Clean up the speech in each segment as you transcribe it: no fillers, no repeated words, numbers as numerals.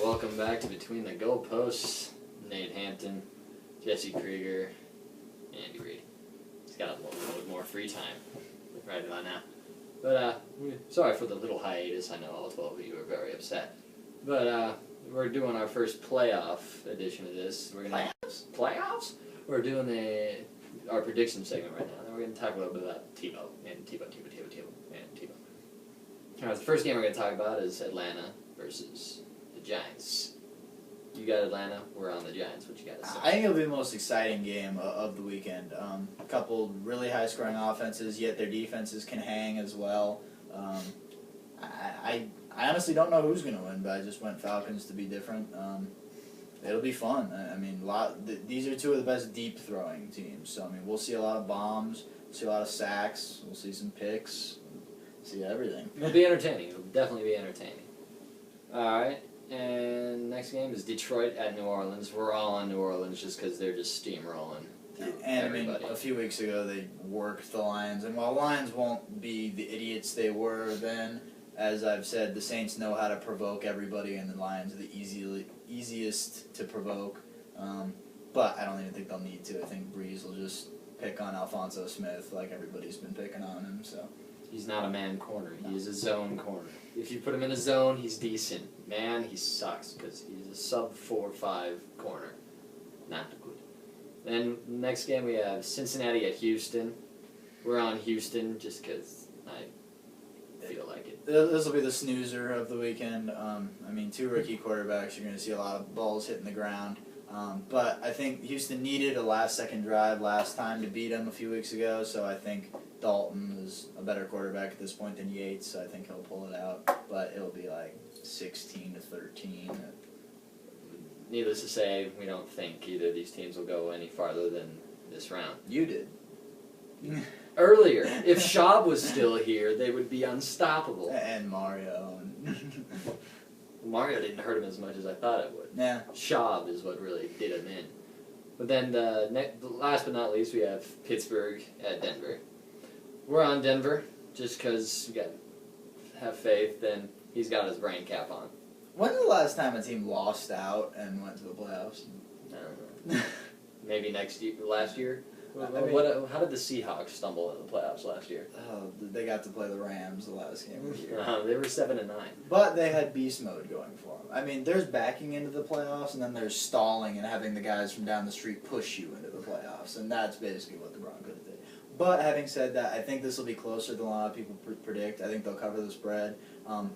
welcome back to Between the Goalposts. Nate Hampton, Jesse Krieger, Andy Reid. He's got a little more free time right about now. But, sorry for the little hiatus. I know all 12 of you are very upset. But, we're doing our first playoff edition of this. We're gonna Playoffs? We're doing our prediction segment right now. And we're going to talk a little bit about Tebow. Alright, the first game we're going to talk about is Atlanta versus the Giants. You got Atlanta, we're on the Giants. What you got to say? I think it'll be the most exciting game of the weekend. A couple really high-scoring offenses, yet their defenses can hang as well. I honestly don't know who's going to win, but I just went Falcons to be different. It'll be fun. I mean, these are two of the best deep-throwing teams. So, I mean, we'll see a lot of bombs, we'll see a lot of sacks, we'll see some picks, see everything. It'll be entertaining. It'll definitely be entertaining. All right. And next game is Detroit at New Orleans. We're all on New Orleans just because they're just steamrolling. And everybody. I mean, a few weeks ago they worked the Lions, and while Lions won't be the idiots they were then, as I've said, the Saints know how to provoke everybody, and the Lions are the easiest to provoke. But I don't even think they'll need to. I think Breeze will just pick on Alphonso Smith like everybody's been picking on him. So he's not a man corner. He is a zone corner. If you put him in a zone, he's decent. Man, he sucks because he's a sub 4-5 corner. Not good. Then next game we have Cincinnati at Houston. We're on Houston just because I feel like it. This will be the snoozer of the weekend. I mean, two rookie quarterbacks. You're going to see a lot of balls hitting the ground. But I think Houston needed a last-second drive last time to beat them a few weeks ago, so I think Dalton is a better quarterback at this point than Yates, so I think he'll pull it out. But it'll be like 16-13. Needless to say, we don't think either of these teams will go any farther than this round. You did. Earlier, if Schaub was still here, they would be unstoppable. And Mario. Mario didn't hurt him as much as I thought it would. Yeah. Schaub is what really did him in. But then, last but not least, we have Pittsburgh at Denver. We're on Denver just because you got to have faith, and he's got his brain cap on. When's the last time a team lost out and went to the playoffs? I don't know. Maybe last year? How did the Seahawks stumble into the playoffs last year? They got to play the Rams the last game of the year. They were 7-9. But they had beast mode going for them. I mean, there's backing into the playoffs, and then there's stalling and having the guys from down the street push you into the playoffs, and that's basically what the Broncos did. But having said that, I think this will be closer than a lot of people predict. I think they'll cover the spread.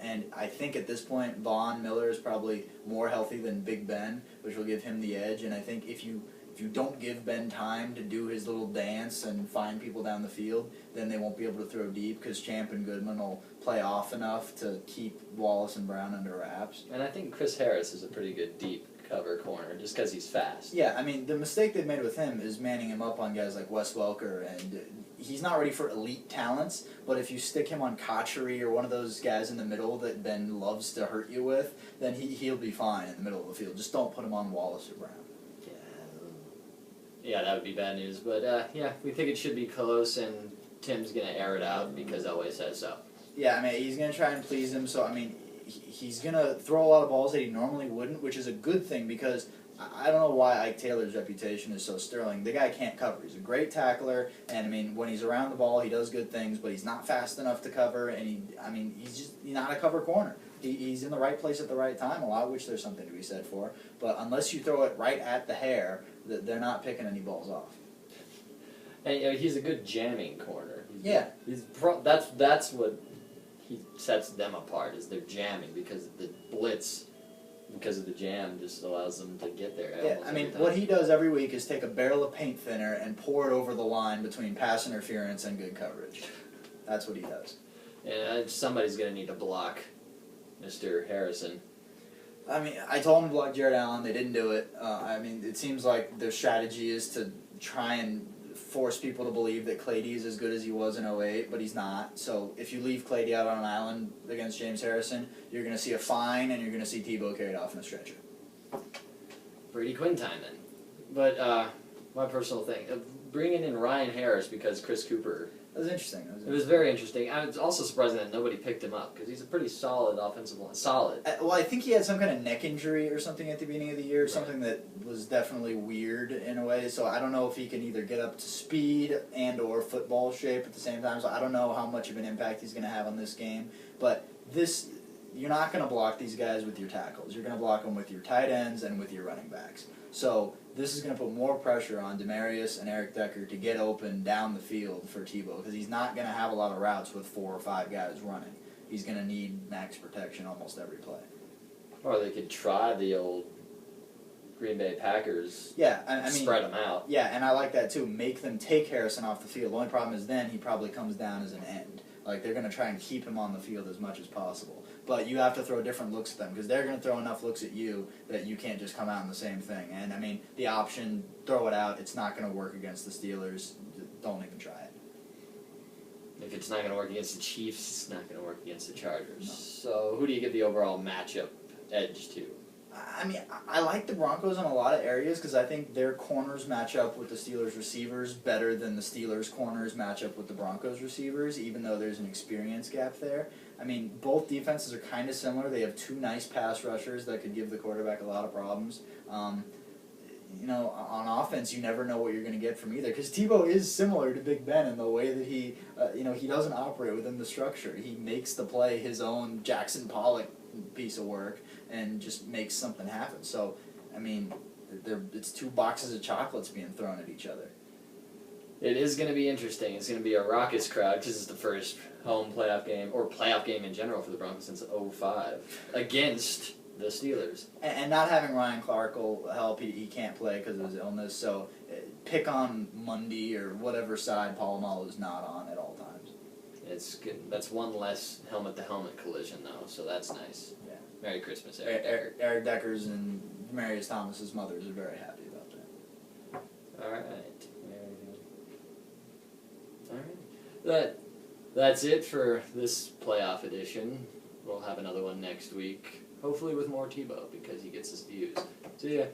And I think at this point, Von Miller is probably more healthy than Big Ben, which will give him the edge. And I think if you don't give Ben time to do his little dance and find people down the field, then they won't be able to throw deep because Champ and Goodman will play off enough to keep Wallace and Brown under wraps. And I think Chris Harris is a pretty good deep cover corner just because he's fast. Yeah, I mean, the mistake they've made with him is manning him up on guys like Wes Welker, and he's not ready for elite talents, but if you stick him on Kochery or one of those guys in the middle that Ben loves to hurt you with, then he'll be fine in the middle of the field. Just don't put him on Wallace or Brown. Yeah, that would be bad news. But, yeah, we think it should be close, and Tim's going to air it out because Elway says so. Yeah, I mean, he's going to try and please him. So, I mean, he's going to throw a lot of balls that he normally wouldn't, which is a good thing because I don't know why Ike Taylor's reputation is so sterling. The guy can't cover. He's a great tackler, and, I mean, when he's around the ball, he does good things, but he's not fast enough to cover, and he's not a cover corner. He's in the right place at the right time, a lot of which there's something to be said for. But unless you throw it right at the hair, they're not picking any balls off. And he's a good jamming corner. That's what he sets them apart is they're jamming because the blitz, because of the jam, just allows them to get there. Yeah, I mean, what he does every week is take a barrel of paint thinner and pour it over the line between pass interference and good coverage. That's what he does. And somebody's going to need to block Mr. Harrison. I mean, I told them to block Jared Allen. They didn't do it. I mean, it seems like their strategy is to try and force people to believe that Clady is as good as he was in 2008, but he's not. So if you leave Clady out on an island against James Harrison, you're going to see a fine, and you're going to see Tebow carried off in a stretcher. Brady Quinn time, then. But my personal thing, bringing in Ryan Harris because Chris Cooper That was interesting. It was very interesting. I was also surprising that nobody picked him up because he's a pretty solid offensive line. Solid. Well, I think he had some kind of neck injury or something at the beginning of the year, Right. something that was definitely weird in a way. So I don't know if he can either get up to speed and or football shape at the same time. So I don't know how much of an impact he's going to have on this game. But you're not going to block these guys with your tackles. You're going to block them with your tight ends and with your running backs. So this is going to put more pressure on Demarius and Eric Decker to get open down the field for Tebow because he's not going to have a lot of routes with 4 or 5 guys running. He's going to need max protection almost every play. Or they could try the old Green Bay Packers. Yeah, I mean, spread them out. Yeah, and I like that too. Make them take Harrison off the field. The only problem is then he probably comes down as an end. Like they're going to try and keep him on the field as much as possible. But you have to throw different looks at them because they're going to throw enough looks at you that you can't just come out in the same thing. And I mean, the option, throw it out. It's not going to work against the Steelers. Don't even try it. If it's not going to work against the Chiefs, it's not going to work against the Chargers. No. So who do you give the overall matchup edge to? I mean, I like the Broncos in a lot of areas because I think their corners match up with the Steelers receivers better than the Steelers corners match up with the Broncos receivers, even though there's an experience gap there. I mean, both defenses are kind of similar. They have 2 nice pass rushers that could give the quarterback a lot of problems. You know, on offense, you never know what you're going to get from either. Because Tebow is similar to Big Ben in the way that he, he doesn't operate within the structure. He makes the play his own Jackson Pollock piece of work and just makes something happen. So, I mean, it's 2 boxes of chocolates being thrown at each other. It is going to be interesting. It's going to be a raucous crowd because it's the first home playoff game, or playoff game in general for the Broncos since 2005, against the Steelers. And not having Ryan Clark will help. He can't play because of his illness. So pick on Mundy or whatever side Polamalu's not on at all times. It's good. That's one less helmet-to-helmet collision, though, so that's nice. Yeah. Merry Christmas, Eric Decker. Eric Decker's and Demarius Thomas's mothers are very happy about that. All right. All right. That's it for this playoff edition. We'll have another one next week, hopefully with more Tebow because he gets his views. See ya.